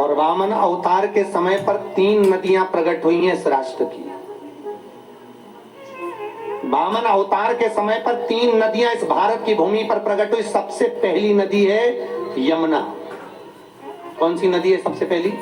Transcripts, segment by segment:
और वामन अवतार के समय पर 3 नदियां प्रकट हुई हैं इस राष्ट्र की। वामन अवतार के समय पर 3 नदियां इस भारत की भूमि पर प्रकट हुई। सबसे पहली नदी है यमुना। कौन सी नदी है सबसे पहली?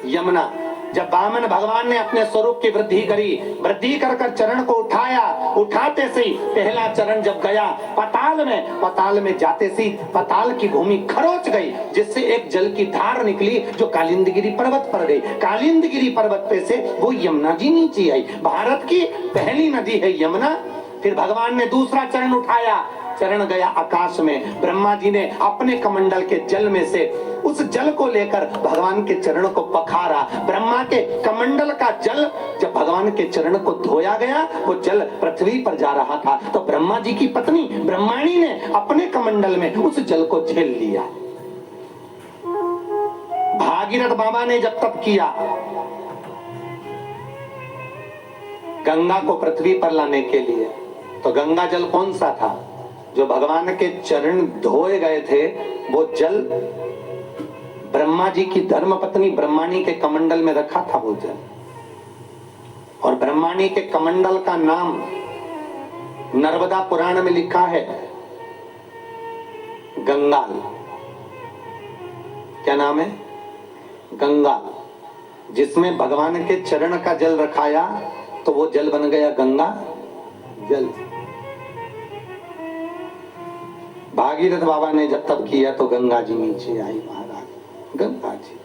यमुना। जब वामन भगवान ने अपने स्वरूप की वृद्धि करी, वृद्धि कर चरण को उठाया, उठाते से पहला चरण जब गया पाताल में जाते से पाताल की भूमि खरोच गई, जिससे एक जल की धार निकली जो कालिंदगिरी पर्वत पर गई। कालिंदगिरी पर्वत पे से वो यमुना जी नीचे आई। भारत की पहली नदी है यमुना। फिर भगवान ने दूसरा चरण उठाया, चरण गया आकाश में। ब्रह्मा जी ने अपने कमंडल के जल में से उस जल को लेकर भगवान के चरण को पखारा। ब्रह्मा के कमंडल का जल जब भगवान के चरण को धोया गया, वो जल पृथ्वी पर जा रहा था, तो ब्रह्मा जी की पत्नी ब्रह्माणी ने अपने कमंडल में उस जल को झेल लिया। भागीरथ बाबा ने जब तप किया गंगा को पृथ्वी पर लाने के लिए, तो गंगा जल कौन सा था? जो भगवान के चरण धोए गए थे, वो जल ब्रह्मा जी की धर्म पत्नी ब्रह्माणी के कमंडल में रखा था वो जल। और ब्रह्माणी के कमंडल का नाम नर्मदा पुराण में लिखा है गंगाल। क्या नाम है? गंगाल। जिसमें भगवान के चरण का जल रखाया तो वो जल बन गया गंगा जल। भागीरथ बाबा ने जब तब किया तो गंगा जी नीचे आई। महाराज गंगा जी,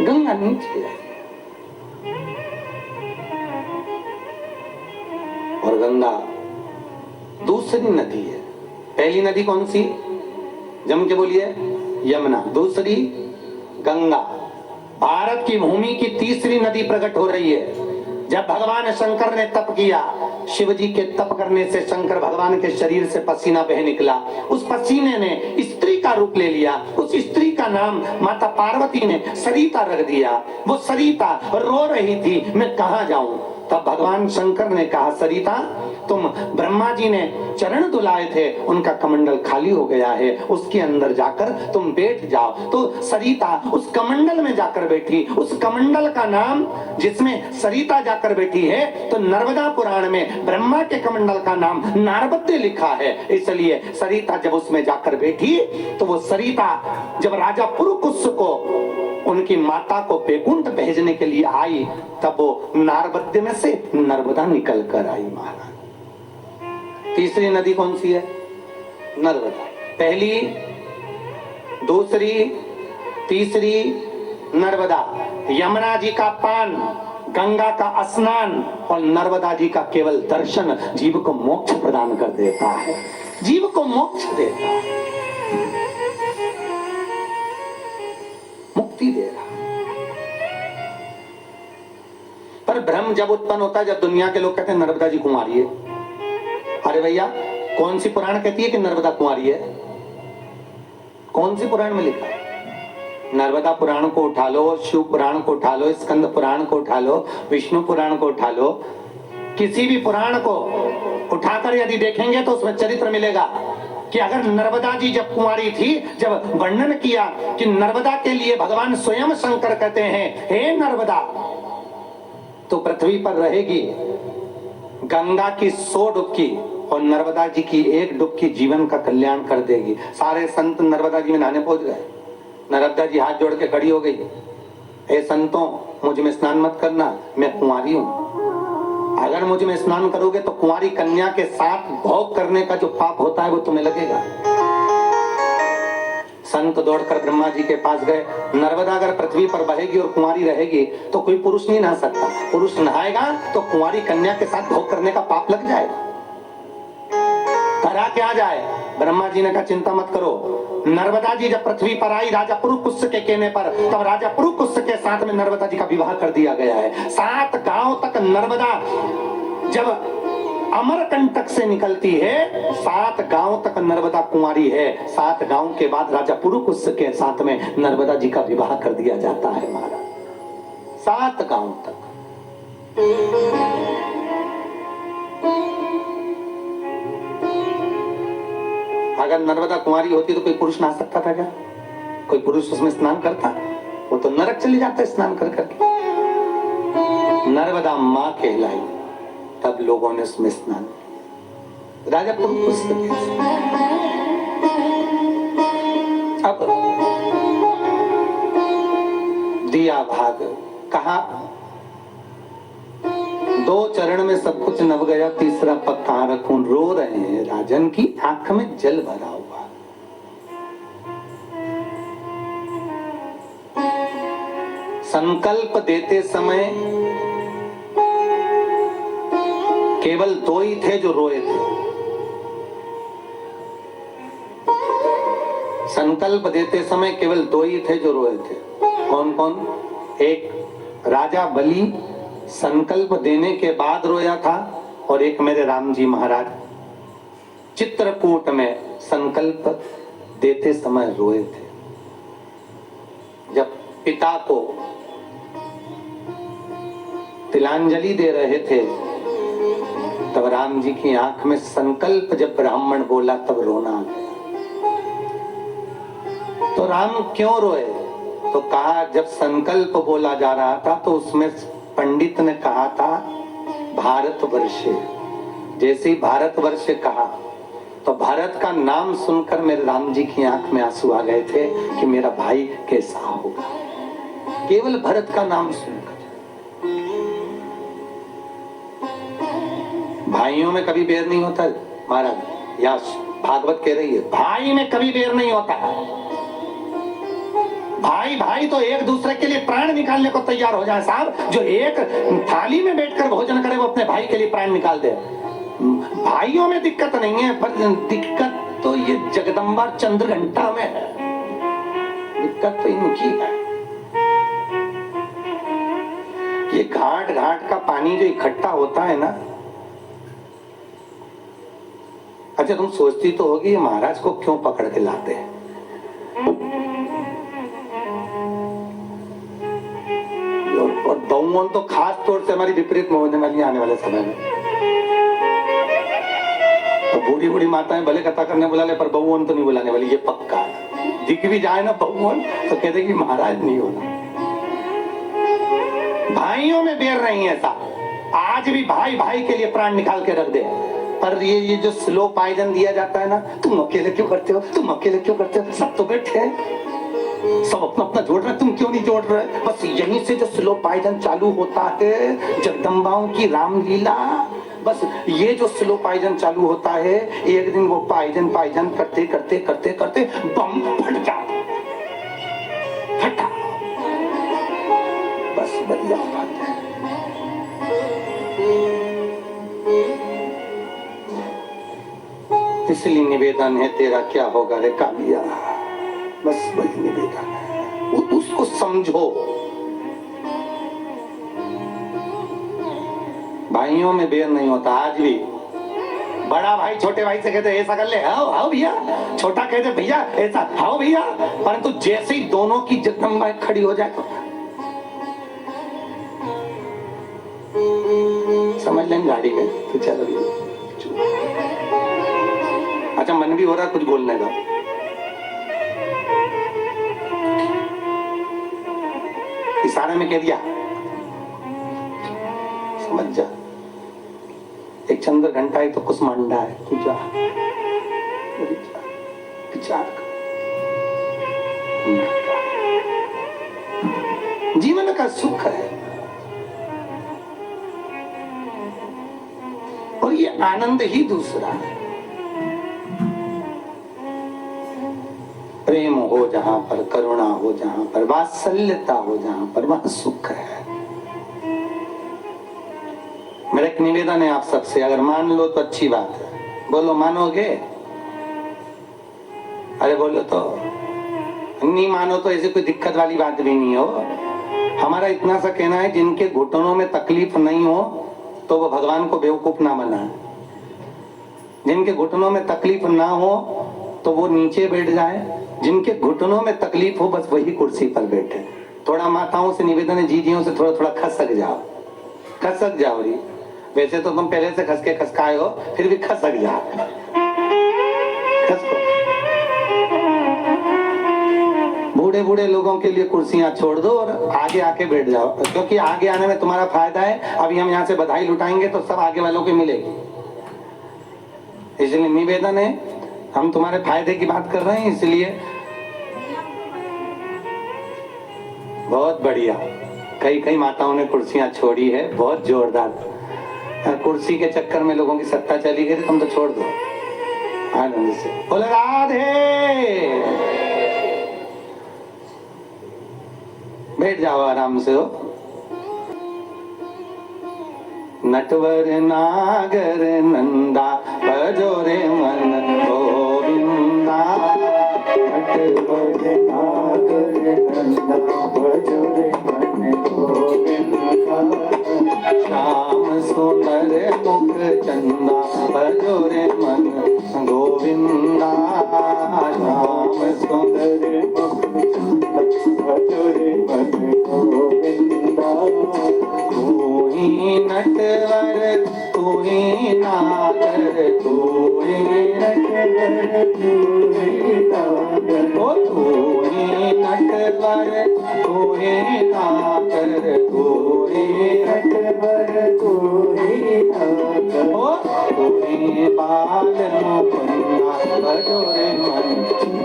गंगा नीचे आई। और गंगा दूसरी नदी है। पहली नदी कौन सी? जम के बोलिए। यमुना। दूसरी गंगा। भारत की भूमि की तीसरी नदी प्रकट हो रही है। जब भगवान शंकर ने तप किया, शिव जी के तप करने से शंकर भगवान के शरीर से पसीना बह निकला। उस पसीने ने स्त्री का रूप ले लिया। उस स्त्री का नाम माता पार्वती ने सरिता रख दिया। वो सरिता रो रही थी, मैं कहां जाऊं? तब भगवान शंकर ने कहा, सरिता तुम ब्रह्मा जी ने चरण धुलाए थे, उनका कमंडल खाली हो गया है, उसके अंदर जाकर तुम बैठ जाओ। तो सरिता उस कमंडल में जाकर बैठी। उस कमंडल का नाम जिसमें सरिता जाकर बैठी है, तो नर्मदा पुराण में ब्रह्मा के कमंडल का नाम नारबद्य लिखा है। इसलिए सरिता जब उसमें जाकर बैठी, तो वो सरिता जब राजा पुरुकुस को उनकी माता को बैकुंठ भेजने के लिए आई, तब वो नारबद्य में से नर्मदा निकल कर आई। महाराज तीसरी नदी कौन सी है? नर्मदा। पहली, दूसरी, तीसरी नर्मदा। यमुना जी का पान, गंगा का स्नान और नर्मदा जी का केवल दर्शन जीव को मोक्ष प्रदान कर देता है। जीव को मोक्ष देता है, मुक्ति दे रहा। पर भ्रम जब उत्पन्न होता है, जब दुनिया के लोग कहते हैं नर्मदा जी कुंवारी है। अरे भैया, कौन सी पुराण कहती है कि नर्मदा कुंवारी है? कौन सी पुराण में लिखा है? नर्मदा पुराण को उठा लो, शिव पुराण को उठा लो, स्कंद पुराण को उठा लो, विष्णु पुराण को उठा लो, किसी भी पुराण को उठाकर यदि देखेंगे तो उसमें चरित्र मिलेगा कि अगर नर्मदा जी जब कुंवारी थी, जब वर्णन किया कि नर्मदा के लिए भगवान स्वयं शंकर कहते हैं, हे नर्मदा, तो पृथ्वी पर रहेगी गंगा की 100 डुबकी और नर्मदा जी की 1 डुबकी जीवन का कल्याण कर देगी। सारे संत नर्मदा जी में नहाने पहुंच गए। नर्मदा जी हाथ जोड़ के खड़ी हो गई, हे संतों, मुझ में स्नान मत करना, मैं कुंवारी हूं। अगर मुझ में स्नान करोगे तो कुंवारी कन्या के साथ भोग करने का जो पाप होता है वो तुम्हें लगेगा। संत दौड़कर ब्रह्मा जी के पास गए। नर्मदा अगर पृथ्वी पर बहेगी और कुंवारी रहेगी तो कोई पुरुष नहीं नहा सकता। पुरुष नहाएगा तो कुंवारी कन्या के साथ भोग करने का पाप लग जाएगा, करा क्या जाए। ब्रह्मा जी ने कहा चिंता मत करो। नर्मदा जी जब पृथ्वी पर आई राजा पुरुकुस के कहने पर, तब राजा पुरुकुस के साथ में नर्मदा जी का विवाह कर दिया गया है। 7 गांव तक नर्मदा जब अमरकंटक से निकलती है, 7 गांव तक नर्मदा कुंवारी है। 7 गांव के बाद राजा पुरुकुस के साथ में नर्मदा जी का विवाह कर दिया जाता है। महाराज 7 गांव तक। अगर नर्मदा कुंवारी होती तो कोई पुरुष नहा सकता था क्या? कोई पुरुष उसमें स्नान करता? वो तो नरक चले जाता स्नान कर करके। नर्मदा माँ कहलाई, तब लोगों ने उसमें स्नान। राजा पुरुष अब दिया भाग कहा, 2 चरण में सब कुछ नभ गया, तीसरा पग कहां रखूं। रो रहे हैं राजन की आंख में जल भरा हुआ। संकल्प देते समय केवल 2 ही थे जो रोए थे। संकल्प देते समय केवल 2 ही थे जो रोए थे। कौन कौन? एक राजा बलि संकल्प देने के बाद रोया था, और एक मेरे राम जी महाराज चित्रकूट में संकल्प देते समय रोए थे। जब पिता को तिलांजलि दे रहे थे तब राम जी की आंख में संकल्प जब ब्राह्मण बोला तब रोना आ गया। तो राम क्यों रोए? तो कहा जब संकल्प बोला जा रहा था तो उसमें पंडित ने कहा था भारतवर्ष। जैसे ही भारतवर्ष कहा तो भारत का नाम सुनकर मेरे राम जी की आंख में आंसू आ गए थे कि मेरा भाई कैसा होगा। केवल भारत का नाम सुनकर। भाइयों में कभी बैर नहीं होता महाराज, या भागवत कह रही है भाई में कभी बैर नहीं होता। भाई भाई तो एक दूसरे के लिए प्राण निकालने को तैयार हो जाए साहब। जो एक थाली में बैठकर भोजन करे वो अपने भाई के लिए प्राण निकाल दे। भाइयों में दिक्कत नहीं है, पर दिक्कत तो ये जगदम्बा चंद्रघंटा में है। दिक्कत तो इनकी है। ये घाट घाट का पानी जो इकट्ठा होता है ना, अच्छा तुम सोचती तो होगी महाराज को क्यों पकड़ के लाते हैं। और बहुओं तो खास तौर से हमारी विपरीत में होने वाली आने वाले समय में। तो बूढ़ी बूढ़ी माताएं भले कथा करने बुला ले, पर बहुओं तो नहीं बुलाने वाली, ये पक्का है। दिख भी जाए ना बहुओं तो कहते कि महाराज नहीं होना। भाइयों में बैर नहीं है साहब। आज भी भाई भाई के लिए प्राण निकाल के रख दे। पर ये जो स्लो पायजन दिया जाता है ना, तुम अकेले क्यों करते हो, तुम अकेले क्यों करते हो, सब तो बैठे हैं, सब अपना अपना जोड़ रहे, तुम क्यों नहीं जोड़ रहे। बस यहीं से जो स्लो पायजन चालू होता है, जगदम्बाओं की रामलीला, बस ये जो स्लो पायजन चालू होता है, एक दिन वो पायजन पायजन करते करते करते करते बम फट जाता, फटा, बस बढ़िया बात है। इसलिए निवेदन है तेरा क्या होगा रे कालिया, बस वही निवेदन है, उसको समझो। भाइयों में बैर नहीं होता। आज भी बड़ा भाई छोटे भाई से कहते ऐसा कर ले, आओ आओ भैया, छोटा कहते भैया ऐसा, आओ भैया, परंतु जैसे ही दोनों की जगदम्बा खड़ी हो जाए तो समझ लेंगे गाड़ी में तो चलो। अच्छा मन भी हो रहा कुछ बोलने का, इशारे में कह दिया, समझ जा। एक चंद्र घंटा है तो कुसमांडा है, तू जा विचार कर। जीवन का सुख है और ये आनंद ही दूसरा है। प्रेम हो जहां पर, करुणा हो जहां पर, वात्सल्यता हो जहां पर, वहां सुख है। मेरा एक निवेदन है आप सबसे, अगर मान लो तो अच्छी बात है, बोलो मानोगे? अरे बोलो तो, नहीं मानो तो ऐसी कोई दिक्कत वाली बात भी नहीं हो। हमारा इतना सा कहना है जिनके घुटनों में तकलीफ नहीं हो तो वो भगवान को बेवकूफ ना बनाए। जिनके घुटनों में तकलीफ ना हो तो वो नीचे बैठ जाए, जिनके घुटनों में तकलीफ हो बस वही कुर्सी पर बैठे। थोड़ा माताओं से निवेदन है, जीजियों से थोड़ा थोड़ा खसक जाओ, खसक जाओ री। वैसे तो तुम पहले से खसके खसकाए हो, फिर भी खसक जाओ, खसको। बूढ़े लोगों के लिए कुर्सियां छोड़ दो और आगे आके बैठ जाओ, क्योंकि आगे आने में तुम्हारा फायदा है। अभी हम यहाँ से बधाई लुटाएंगे तो सब आगे वालों को मिलेगी, इसलिए निवेदन है, हम तुम्हारे फायदे की बात कर रहे हैं, इसलिए बहुत बढ़िया। कई कई माताओं ने कुर्सियां छोड़ी है, बहुत जोरदार। कुर्सी के चक्कर में लोगों की सत्ता चली गई, तुम तो छोड़ दो आनंद से। बोले राधे। बैठ जाओ आराम से। हो नटवर नागर नंदा बजोरे मन गोविंदा, नटवर नागर नंदा बजोरे मन गोविंदा, श्याम सुंदर मुख चंदा बजोरे मन गोविंदा, श्याम सुंदर मुख चंदा बजोरे मन गोविंदा। तू ही नटवर तू ही नागर, तू ही नटवर तू ही नागर, ओ तू ही नटवर तू ही नागर, तू ही नटवर तू ही नागर, ओ तू ही बाल मुकुंदा बजोरे मन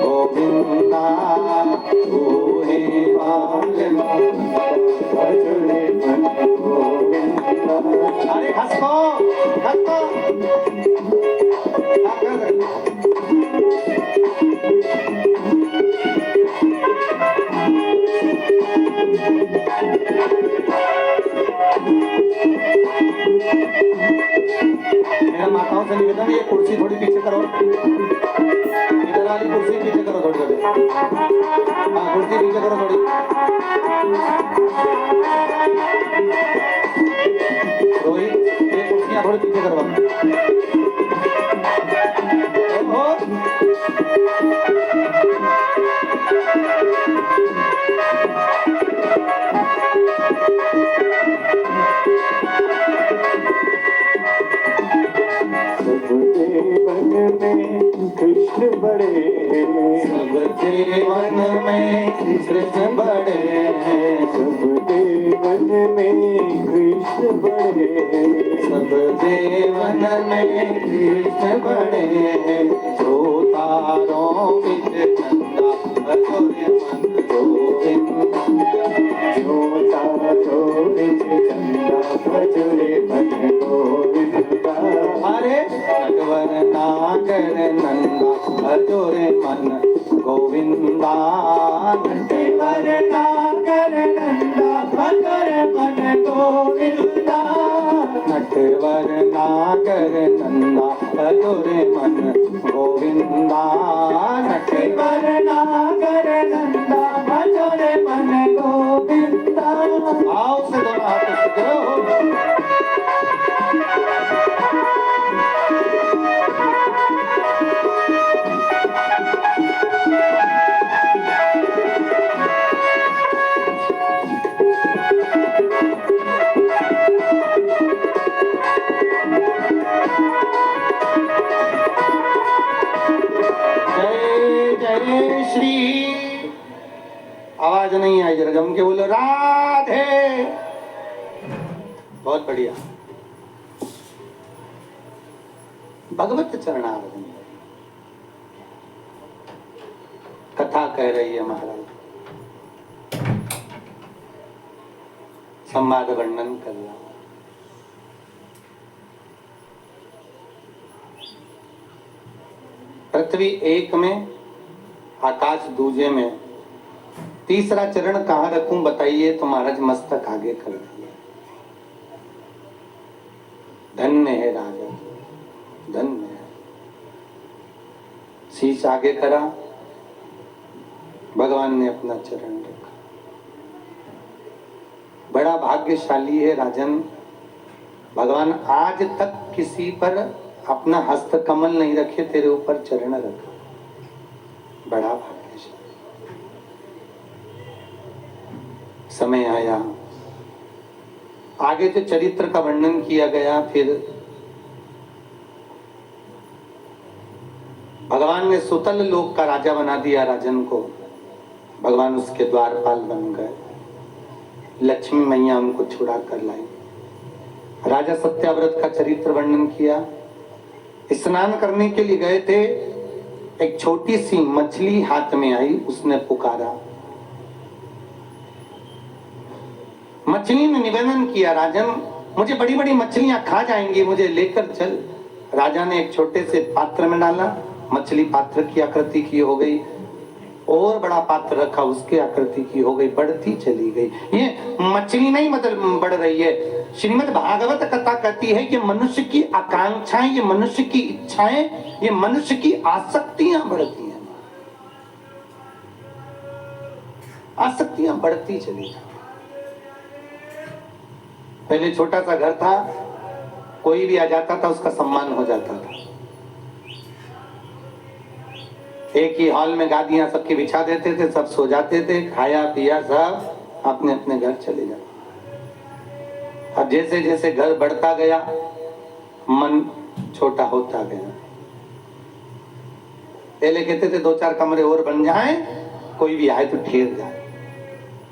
गोविंदा, तू ही बाल मुकुंदा बजोरे मन गोविंदा। अरे हंसो हंसो। मेरा माताओं से निवेदन है, ये कुर्सी थोड़ी पीछे करो, इधर वाली कुर्सी पीछे करो थोड़ी थोड़ी। हाँ कुर्सी पीछे करो थोड़ी। रोहित ये कुर्सियां थोड़ी पीछे करवा। कृष्ण बड़े, सब देवन में कृष्ण बड़े, सब देवन में कृष्ण बड़े, सब देवन में कृष्ण बड़े, जो तारों बिच चंदा बजोरे मन गोविंदा, जो तारों बिच चंदा बजोरे मन गोविंदा। अरे नटवर नागर नंदा बजोरे मन गोविंदा, नटवर नागर नंदा बजोरे मन गोविंदा, नटवर नागर नंदा बजोरे मन गोविंदा, नटवर नागर नंदा बजोरे मन गोविंदा। आओ से दोनों हाथ करो। आवाज नहीं आई, जरा जम के बोलो राधे। बहुत बढ़िया। भगवत चरणारविंद कथा कह रही है महाराज, संवाद वर्णन कर रहा। पृथ्वी एक में, आकाश दूजे में, तीसरा चरण कहाँ रखूं बताइए, तो महाराज मस्तक आगे कर दिए। धन्य है राजा, धन्य है। शीश आगे करा, भगवान ने अपना चरण रखा। बड़ा भाग्यशाली है राजन, भगवान आज तक किसी पर अपना हस्त कमल नहीं रखे, तेरे ऊपर चरण रखा। बड़ा भाग्यशाली। समय आया, आगे जो चरित्र का वर्णन किया गया, फिर भगवान ने सुतल लोक का राजा बना दिया राजन को। भगवान उसके द्वारपाल बन गए, लक्ष्मी मैया उनको छुड़ा कर लाई। राजा सत्याव्रत का चरित्र वर्णन किया। स्नान करने के लिए गए थे, एक छोटी सी मछली हाथ में आई, उसने पुकारा। मछली ने निवेदन किया, राजन मुझे बड़ी बड़ी मछलियां खा जाएंगी, मुझे लेकर चल। राजा ने एक छोटे से पात्र में डाला, मछली पात्र की आकृति की हो गई, और बड़ा पात्र रखा, उसकी आकृति की हो गई, बढ़ती चली गई। ये मछली नहीं बढ़ रही है। श्रीमद् भागवत कथा कहती है कि मनुष्य की आकांक्षाएं, ये मनुष्य की इच्छाएं, ये मनुष्य की आसक्तियां बढ़ती हैं, आसक्तियां बढ़ती चली। पहले छोटा सा घर था, कोई भी आ जाता था उसका सम्मान हो जाता था। एक ही हॉल में गादियां सबके बिछा देते थे, सब सो जाते थे, खाया पिया सब अपने अपने घर चले जाते। अब जैसे जैसे घर बढ़ता गया, मन छोटा होता गया। पहले कहते थे 2-4 कमरे और बन जाएं, कोई भी आए तो ठहर जाए।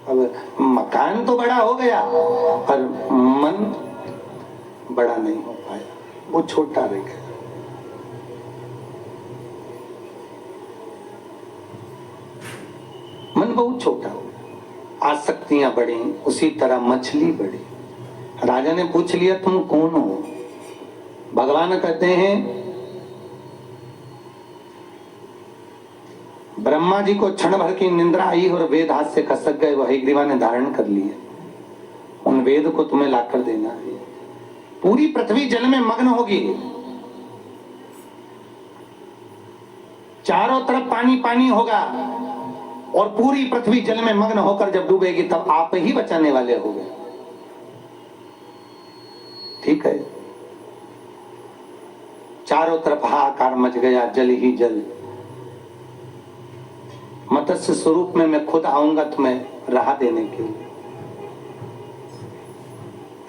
अब मकान तो बड़ा हो गया पर मन बड़ा नहीं हो पाया, वो छोटा रह गया। मन बहुत छोटा हो गया, आसक्तियां बढ़ी, उसी तरह मछली बढ़ी। राजा ने पूछ लिया तुम कौन हो? भगवान कहते हैं ब्रह्मा जी को क्षण भर की निंद्रा आई और वेद हाथ से खसक गए, वही ग्रीवा ने धारण कर लिए। उन वेद को तुम्हें लाकर देना है। पूरी पृथ्वी जल में मग्न होगी, चारों तरफ पानी पानी होगा, और पूरी पृथ्वी जल में मग्न होकर जब डूबेगी तब आप ही बचाने वाले होंगे। ठीक है, चारों तरफ हाहाकार मच गया, जल ही जल। मत्स्य स्वरूप में मैं खुद आऊंगा तुम्हें राह देने के लिए।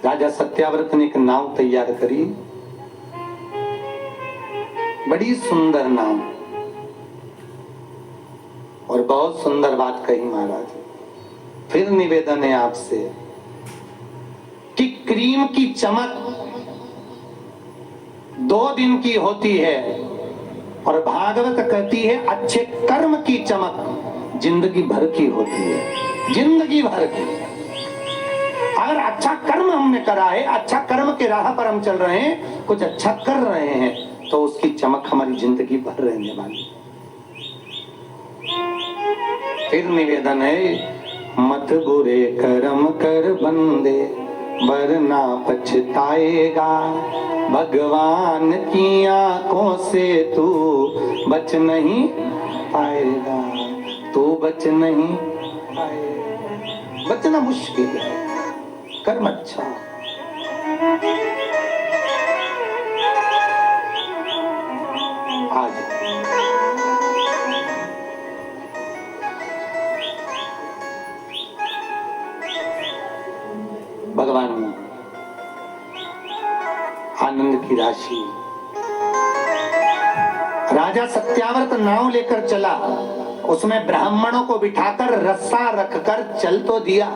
राजा सत्याव्रत ने एक नाव तैयार करी, बड़ी सुंदर नाव, और बहुत सुंदर बात कही महाराज। फिर निवेदन है आपसे कि क्रीम की चमक 2 दिन की होती है, और भागवत कहती है अच्छे कर्म की चमक जिंदगी भर की होती है, जिंदगी भर की। अगर अच्छा कर्म हमने करा है, अच्छा कर्म के राह पर हम चल रहे हैं, कुछ अच्छा कर रहे हैं, तो उसकी चमक हमारी जिंदगी भर रहने वाली। फिर निवेदन है मत बुरे कर्म कर बंदे, वरना पछताएगा। भगवान की आंखों से तू बच नहीं पाएगा, तू बच नहीं पाएगा। बचना मुश्किल है, कर्म अच्छा। आज भगवान आनंद की राशि। राजा सत्याव्रत नाव लेकर चला, उसमें ब्राह्मणों को बिठाकर रस्सा रखकर चल तो दिया,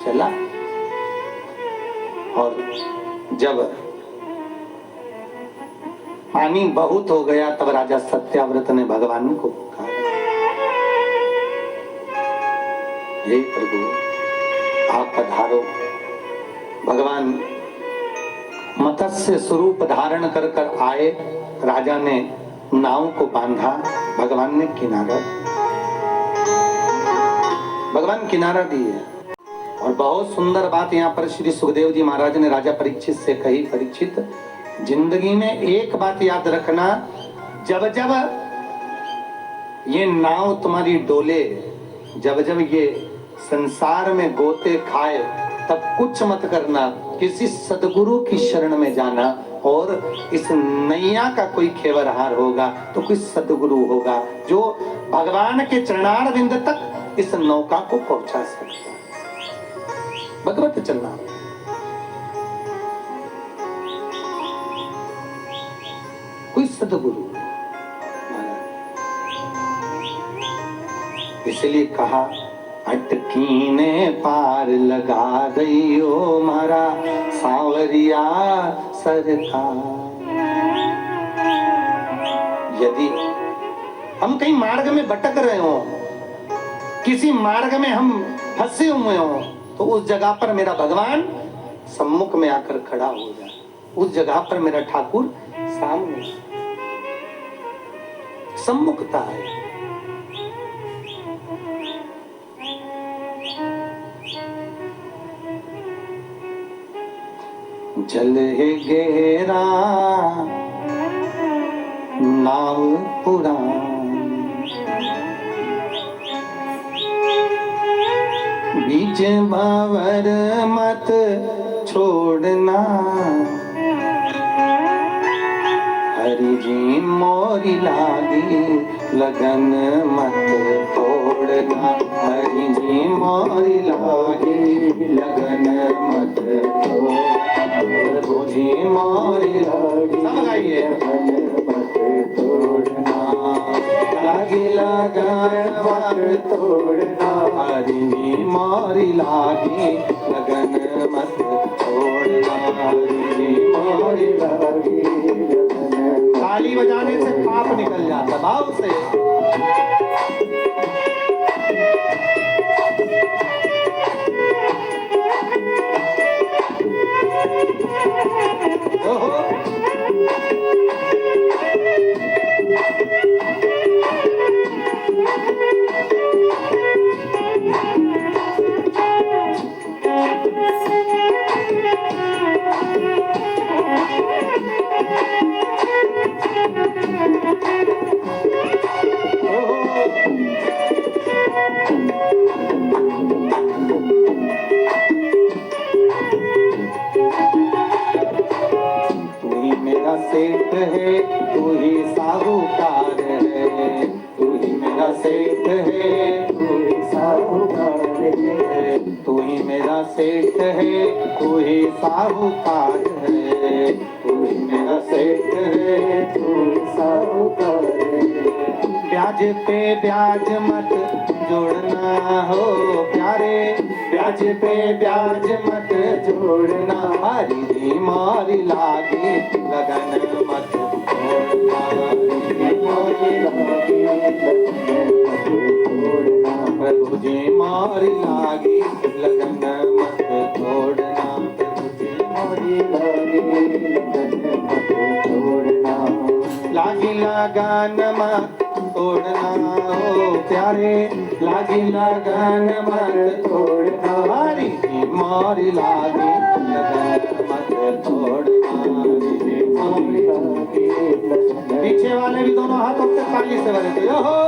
चला। और जब पानी बहुत हो गया तब राजा सत्याव्रत ने भगवान को पुकारा, हे प्रभु आप पधारो। भगवान मत्स्य स्वरूप धारण कर कर आए। राजा ने नाव को बांधा, भगवान ने किनारा दिए। और बहुत सुंदर बात यहाँ पर श्री सुखदेव जी महाराज ने राजा परीक्षित से कही, परीक्षित जिंदगी में एक बात याद रखना, जब जब ये नाव तुम्हारी डोले, जब जब ये संसार में गोते खाए, तब कुछ मत करना, किसी सदगुरु की शरण में जाना। और इस नैया का कोई खेवरहार होगा तो कोई सदगुरु होगा जो भगवान के चरणार बिंद तक इस नौका को पहुंचा सकता है। भगवत चलना, कोई सदगुरु। इसलिए कहा अटकीने पार लगा दियो मारा सांवरिया सरकार। यदि हम कहीं मार्ग में भटक रहे हो, किसी मार्ग में हम फंसे हुए हो, तो उस जगह पर मेरा भगवान सम्मुख में आकर खड़ा हो जाए, उस जगह पर मेरा ठाकुर सामने सम्मुखता है। जल है गहरा नाव पुरान, बीच भंवर मत छोड़ना, हरि जी मोरी लागी लगन मत तोड़ना, हरि जी मोरी लागी लगन मत तोड़ना, प्रभु जी मोरी लागी सब गाइए मत तोड़ना, लागी लगन मत तोड़ना, हरि जी मोरी लागी लगन मत तोड़ना, हरि जी मोरी लागी। ताली बजाने से पाप निकल जाता भाव से। सेठ है तू ही साहूकार है, तू ही मेरा सेठ है तू ही साहूकार है, तू ही मेरा सेठ है तू ही साहूकार है, तू ही मेरा सेठ है तू ही साहूकार है। ब्याज पे ब्याज मत जोड़ना हो प्यारे, ब्याज पे ब्याज मत जोड़ना, हरि जी मोरी लागी लगन मत तोड़ना, हरि जी मोरी लागी लगन मत तोड़ना, प्रभु जी मोरी लागी लगन मत तोड़ना, प्रभु जी मोरी लागी लगन मत तोड़ना, लागी लगन मत तोड़ना हो प्यारे, लागी लगन मत तोड़ना, हरि जी मोरी लागी लगन मत तोड़ना, हरि जी मोरी लागी लगन। पीछे वाले भी दोनों हाथों से ताली से बजाते हो।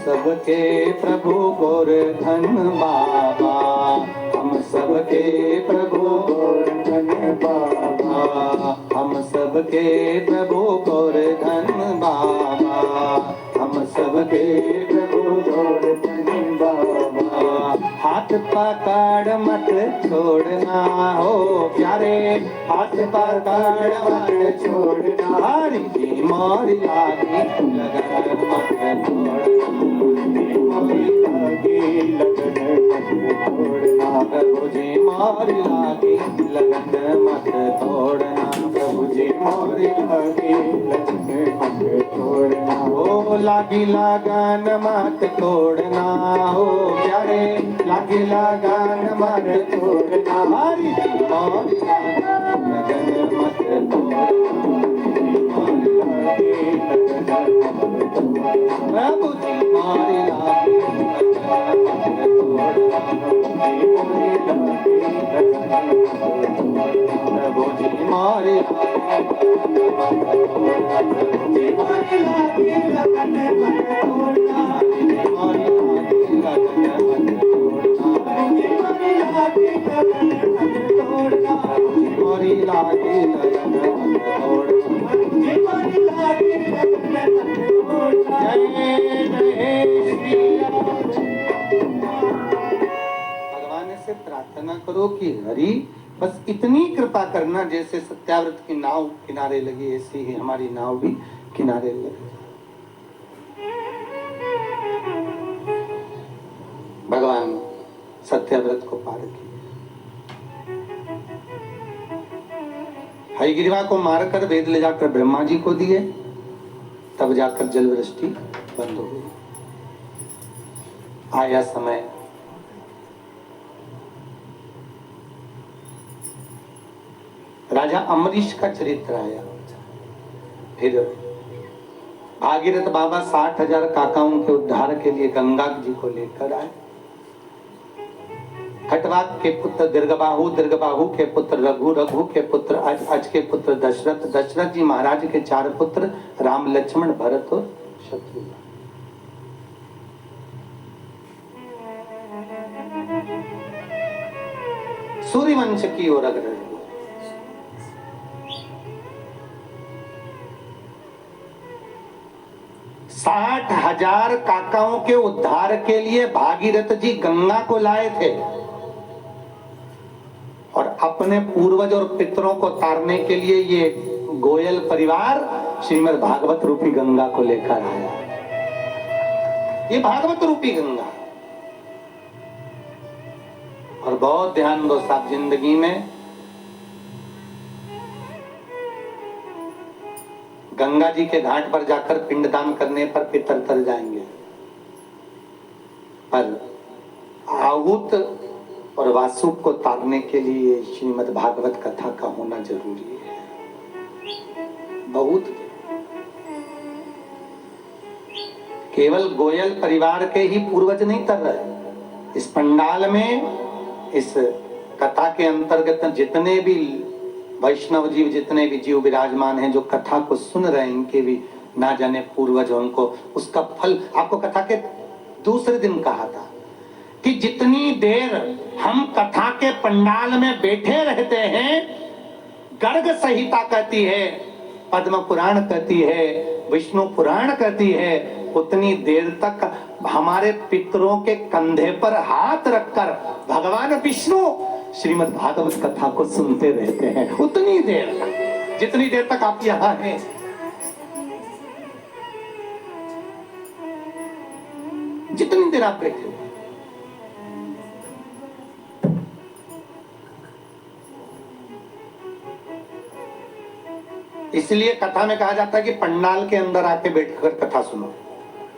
सबके प्रभु गोवर्धन बाबा, हम सबके प्रभु गोवर्धन बाबा, हम सबके प्रभु गोवर्धन बाबा, हम सबके प्रभु गोवर्धन बाबा। हाथ पकड़ मत छोड़ना हो प्यारे, हाथ पकड़ मत छोड़ना, हरि जी मोरी लागी लगन मत छोड़ना, प्रभु जी मोरी लागी लगन मत तोड़ना, प्रभु जी मोरी लागी लगन मत तोड़ना, ओ लागी लगन मत तोड़ना हो प्यारे, लागी लगन मत तोड़ना, हरि जी मोरी लागी लगन मत तोड़ना, प्रभु जी मोरी लागी लगन मत तोड़ना, प्रभु जी मारी भगवान से प्रार्थना करो कि हरि बस इतनी कृपा करना, जैसे सत्याव्रत की नाव किनारे लगी ऐसी ही हमारी नाव भी किनारे लगे। भगवान सत्याव्रत को पार किया। हयग्रीवा को मारकर वेद ले जाकर ब्रह्मा जी को दिए, तब जाकर जल वृष्टि बंद हो गई। आया समय राजा अम्बरीश का चरित्र आया। फिर भागीरथ बाबा 60,000 काकाओं के उद्धार के लिए गंगा जी को लेकर आए। खटवाक के पुत्र दीर्घबाहु, दीर्घबाहु के पुत्र रघु, रघु के पुत्र अज, अज के पुत्र दशरथ, दशरथ जी महाराज के 4 पुत्र राम, लक्ष्मण, भरत और शत्रुघ्न। सूर्यवंश की ओर अग्रसर। 60,000 काकाओं के उद्धार के लिए भागीरथ जी गंगा को लाए थे और अपने पूर्वज और पितरों को तारने के लिए ये गोयल परिवार श्रीमद् भागवत रूपी गंगा को लेकर आया। ये भागवत रूपी गंगा। और बहुत ध्यान दो साहब, जिंदगी में गंगा जी के घाट पर जाकर पिंडदान करने पर पितर तर जाएंगे, पर आहूत और वासुक को तारने के लिए श्रीमद् भागवत कथा का होना जरूरी है। बहुत केवल गोयल परिवार के ही पूर्वज नहीं तर रहे। इस पंडाल में, इस कथा के अंतर्गत जितने भी वैष्णव जीव, जितने भी जीव विराजमान हैं जो कथा को सुन रहे हैं, इनके भी ना जाने पूर्वज, उनको उसका फल। आपको कथा के दूसरे दिन कहा था कि जितनी देर हम कथा के पंडाल में बैठे रहते हैं, गर्ग संहिता कहती है, पद्म पुराण कहती है, विष्णु पुराण कहती है, उतनी देर तक हमारे पितरों के कंधे पर हाथ रखकर भगवान विष्णु श्रीमद् भागवत कथा को सुनते रहते हैं। उतनी देर तक, जितनी देर तक आप यहां हैं। जितनी देर आप बैठे हो, इसलिए कथा में कहा जाता है कि पंडाल के अंदर आके बैठकर कथा सुनो।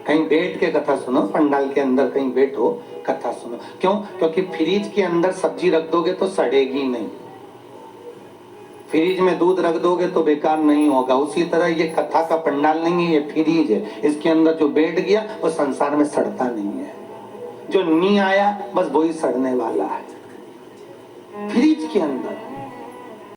कहीं बैठ के कथा सुनो, पंडाल के अंदर कहीं बैठो कथा सुनो। क्यों? क्योंकि फ्रिज के अंदर सब्जी रख दोगे तो सड़ेगी नहीं, फ्रिज में दूध रख दोगे तो बेकार नहीं होगा। उसी तरह ये कथा का पंडाल नहीं है, ये फ्रिज है। इसके अंदर जो बैठ गया वो संसार में सड़ता नहीं है, जो नहीं आया बस वही सड़ने वाला है। फ्रिज के अंदर